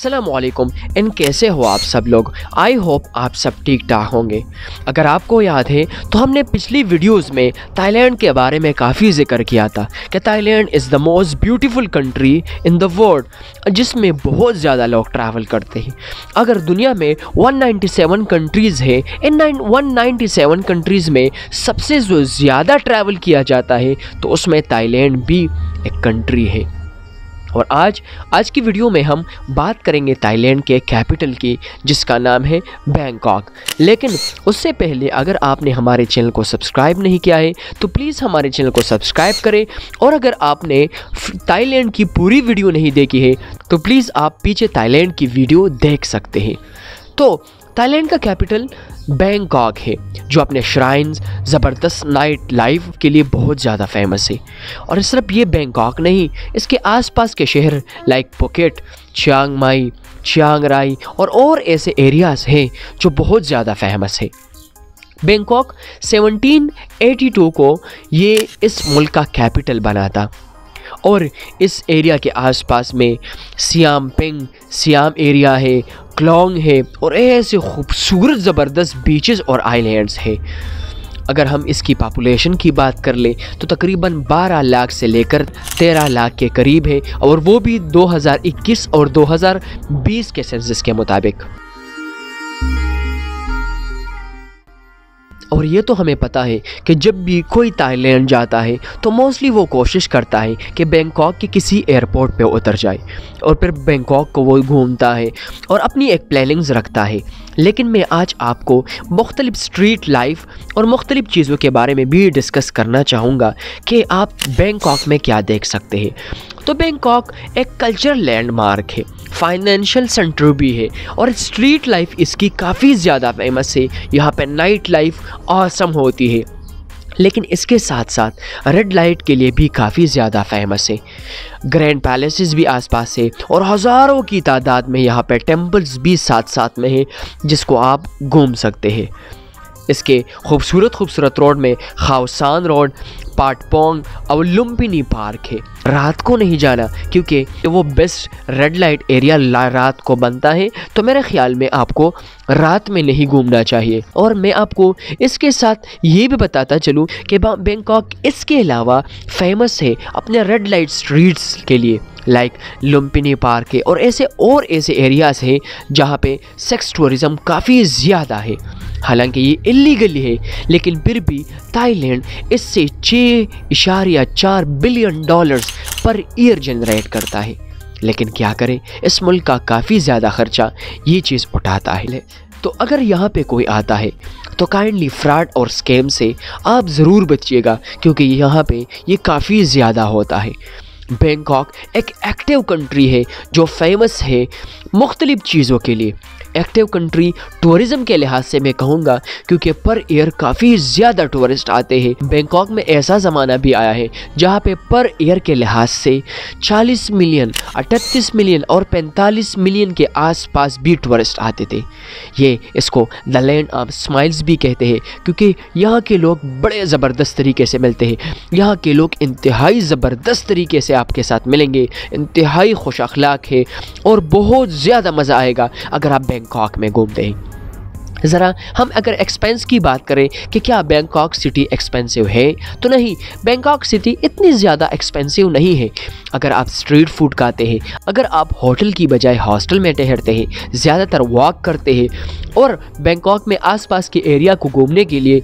अस्सलामुअलैकुम। इन कैसे हो आप सब लोग? आई होप आप सब ठीक ठाक होंगे। अगर आपको याद है तो हमने पिछली वीडियोस में थाईलैंड के बारे में काफ़ी जिक्र किया था कि Thailand is the most beautiful country in the world, जिसमें बहुत ज़्यादा लोग ट्रैवल करते हैं। अगर दुनिया में 197 कंट्रीज़ है, इन 197 कंट्रीज़ में सबसे जो ज़्यादा ट्रैवल किया जाता है तो उसमें थाईलैंड भी एक कंट्री है। और आज की वीडियो में हम बात करेंगे थाईलैंड के कैपिटल की, जिसका नाम है बैंकॉक। लेकिन उससे पहले अगर आपने हमारे चैनल को सब्सक्राइब नहीं किया है तो प्लीज़ हमारे चैनल को सब्सक्राइब करें, और अगर आपने थाईलैंड की पूरी वीडियो नहीं देखी है तो प्लीज़ आप पीछे थाईलैंड की वीडियो देख सकते हैं। तो थाईलैंड का कैपिटल बैंकॉक है, जो अपने श्राइन्स, ज़बरदस्त नाइट लाइफ के लिए बहुत ज़्यादा फेमस है। और सिर्फ ये बैंकॉक नहीं, इसके आसपास के शहर like pocket, Chiang Mai, Chiang राई और ऐसे एरियाज़ हैं जो बहुत ज़्यादा फेमस है। बैंकॉक 1782 को ये इस मुल्क का कैपिटल बना था, और इस एरिया के आसपास में सियाम एरिया है, क्लोंग है और ऐसे खूबसूरत ज़बरदस्त बीचेस और आइलैंड्स हैं। अगर हम इसकी पॉपुलेशन की बात कर ले तो तकरीबन 12 लाख से लेकर 13 लाख के करीब है, और वो भी 2021 और 2020 के सेंसस के मुताबिक। और ये तो हमें पता है कि जब भी कोई थाईलैंड जाता है तो मोस्टली वो कोशिश करता है कि बैंकॉक के किसी एयरपोर्ट पे उतर जाए और फिर बैंकॉक को वो घूमता है और अपनी एक प्लानिंग्स रखता है। लेकिन मैं आज आपको मुख्तलिफ स्ट्रीट लाइफ और मुख्तलिफ चीज़ों के बारे में भी डिस्कस करना चाहूँगा कि आप बैंकॉक में क्या देख सकते हैं। तो बैंकॉक एक कल्चरल लैंडमार्क है, फाइनेंशियल सेंटर भी है, और स्ट्रीट लाइफ इसकी काफ़ी ज़्यादा फेमस है। यहाँ पे नाइट लाइफ ऑसम होती है, लेकिन इसके साथ साथ रेड लाइट के लिए भी काफ़ी ज़्यादा फेमस है। ग्रैंड पैलेसेस भी आसपास है, और हज़ारों की तादाद में यहाँ पे टेम्पल्स भी साथ साथ में है, जिसको आप घूम सकते हैं। इसके खूबसूरत रोड में खाओसान रोड, पाटपोंग और लुम्पिनी पार्क है। रात को नहीं जाना, क्योंकि वो बेस्ट रेड लाइट एरिया रात को बनता है, तो मेरे ख्याल में आपको रात में नहीं घूमना चाहिए। और मैं आपको इसके साथ ये भी बताता चलूँ कि बैंकॉक इसके अलावा फेमस है अपने रेड लाइट स्ट्रीट्स के लिए, लाइक लुम्पिनी पार्क है, और ऐसे एरियाज़ हैं जहाँ पे सेक्स टूरिज़म काफ़ी ज़्यादा है। हालांकि ये इलीगल है, लेकिन फिर भी थाईलैंड इससे $6.4 बिलियन पर ईयर जनरेट करता है। लेकिन क्या करें, इस मुल्क का काफ़ी ज़्यादा खर्चा ये चीज़ उठाता है। तो अगर यहाँ पे कोई आता है तो काइंडली फ्रॉड और स्कैम से आप ज़रूर बचिएगा, क्योंकि यहाँ पे ये काफ़ी ज़्यादा होता है। बैंकॉक एक एक्टिव कंट्री है जो फेमस है मुख्तलिफ चीज़ों के लिए। एक्टिव कंट्री टूरिज़म के लिहाज से मैं कहूँगा, क्योंकि पर ईयर काफ़ी ज़्यादा टूरिस्ट आते हैं। बैंकॉक में ऐसा ज़माना भी आया है जहाँ पे पर ईयर के लिहाज से 40 मिलियन, 38 मिलियन और 45 मिलियन के आसपास भी टूरिस्ट आते थे। ये इसको द लैंड ऑफ स्माइल्स भी कहते हैं, क्योंकि यहाँ के लोग बड़े ज़बरदस्त तरीके से मिलते हैं। यहाँ के लोग इंतहाई ज़बरदस्त तरीके से आपके साथ मिलेंगे, इंतहाई खुश अखलाक है, और बहुत ज़्यादा मज़ा आएगा अगर आप बैंकॉक में घूमते हैं। ज़रा हम अगर एक्सपेंस की बात करें कि क्या बैंकॉक सिटी एक्सपेंसिव है, तो नहीं, बैंकॉक सिटी इतनी ज़्यादा एक्सपेंसिव नहीं है। अगर आप स्ट्रीट फूड खाते हैं, अगर आप होटल की बजाय हॉस्टल में ठहरते हैं, ज़्यादातर वॉक करते हैं, और बैंकॉक में आसपास के एरिया को घूमने के लिए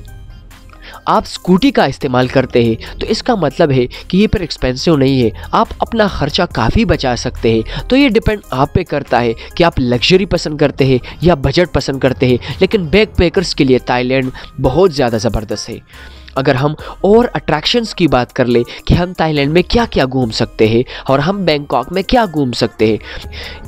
आप स्कूटी का इस्तेमाल करते हैं, तो इसका मतलब है कि ये पर एक्सपेंसिव नहीं है, आप अपना ख़र्चा काफ़ी बचा सकते हैं। तो ये डिपेंड आप पे करता है कि आप लग्जरी पसंद करते हैं या बजट पसंद करते हैं। लेकिन बैकपैकर्स के लिए थाईलैंड बहुत ज़्यादा ज़बरदस्त है। अगर हम और अट्रैक्शंस की बात कर ले कि हम थाईलैंड में क्या क्या घूम सकते हैं और हम बैंकॉक में क्या घूम सकते हैं,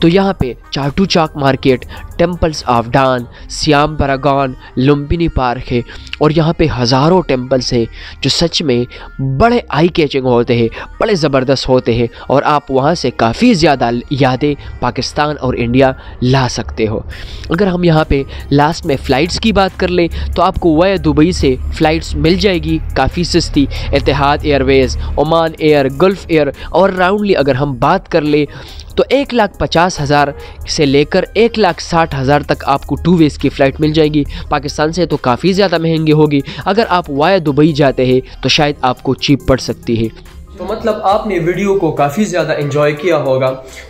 तो यहाँ पे Chatuchak market, temples of Dawn, Siam Paragon, Lumpini Park है, और यहाँ पे हज़ारों टेम्पल्स हैं जो सच में बड़े आई कैचिंग होते हैं, बड़े ज़बरदस्त होते हैं, और आप वहाँ से काफ़ी ज़्यादा यादें पाकिस्तान और इंडिया ला सकते हो। अगर हम यहाँ पे लास्ट में फ़्लाइट्स की बात कर ले तो आपको वाया दुबई से फ़्लाइट्स मिल जाएगी काफ़ी सस्ती। Etihad Airways, Oman Air, Gulf Air, और राउंडली अगर हम बात कर ले तो 1,50,000 से लेकर 1,60,000 तक आपको 2 वेज़ की फ़्लाइट मिल जाएगी। पाकिस्तान से तो काफ़ी ज़्यादा महंगी होगी, अगर आप वाया दुबई जाते हैं तो शायद आपको चीप पड़ सकती है। तो मतलब आपने वीडियो को काफ़ी ज़्यादा एंजॉय किया होगा,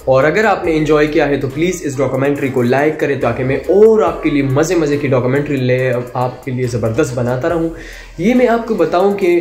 और अगर आपने एंजॉय किया है तो प्लीज़ इस डॉक्यूमेंट्री को लाइक करें ताकि मैं और आपके लिए मज़े की डॉक्यूमेंट्री ले आपके लिए ज़बरदस्त बनाता रहूँ। ये मैं आपको बताऊँ कि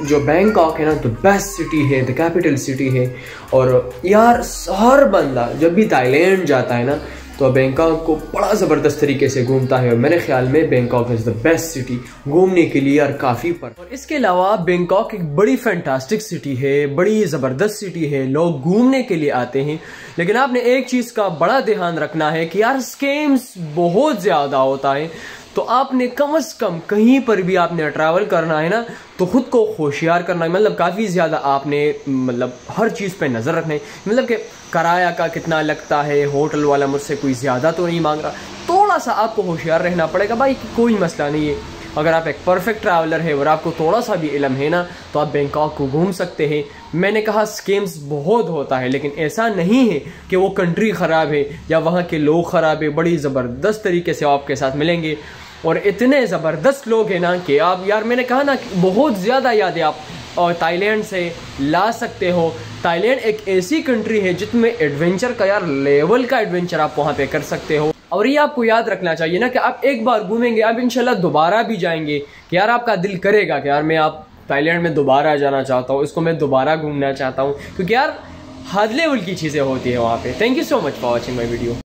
जो बैंकॉक है ना, तो बेस्ट सिटी है, द कैपिटल सिटी है। और यार हर बंदा जब भी थाईलैंड जाता है ना तो बैंकॉक को बड़ा ज़बरदस्त तरीके से घूमता है, और मेरे ख्याल में Bangkok is the best city घूमने के लिए यार काफ़ी पर। और इसके अलावा बैंकॉक एक बड़ी फैंटास्टिक सिटी है, बड़ी ज़बरदस्त सिटी है, लोग घूमने के लिए आते हैं। लेकिन आपने एक चीज़ का बड़ा ध्यान रखना है कि यार स्कैम्स बहुत ज़्यादा होता है। तो आपने कम से कम कहीं पर भी आपने ट्रैवल करना है ना तो खुद को होशियार करना है, मतलब काफ़ी ज़्यादा आपने मतलब हर चीज़ पे नज़र रखना है, मतलब कि किराया का कितना लगता है, होटल वाला मुझसे कोई ज़्यादा तो नहीं मांग रहा, थोड़ा सा आपको होशियार रहना पड़ेगा भाई, कोई मसला नहीं है। अगर आप एक परफेक्ट ट्रैवलर है और आपको थोड़ा सा भी इल्म है ना तो आप बैंकॉक को घूम सकते हैं। मैंने कहा स्कैम्स बहुत होता है, लेकिन ऐसा नहीं है कि वो कंट्री ख़राब है या वहाँ के लोग ख़राब है, बड़ी ज़बरदस्त तरीके से आपके साथ मिलेंगे। और इतने ज़बरदस्त लोग हैं ना कि आप यार मैंने कहा ना कि बहुत ज़्यादा यादें आप और थाईलैंड से ला सकते हो। थाईलैंड एक ऐसी कंट्री है जिसमें एडवेंचर का यार लेवल का एडवेंचर आप वहाँ पे कर सकते हो। और ये आपको याद रखना चाहिए ना कि आप एक बार घूमेंगे, आप इंशाल्लाह दोबारा भी जाएंगे, कि यार आपका दिल करेगा कि यार मैं आप थाईलैंड में दोबारा जाना चाहता हूँ, इसको मैं दोबारा घूमना चाहता हूँ, क्योंकि यार हाई लेवल की चीज़ें होती है वहाँ पे। Thank you so much for watching my video.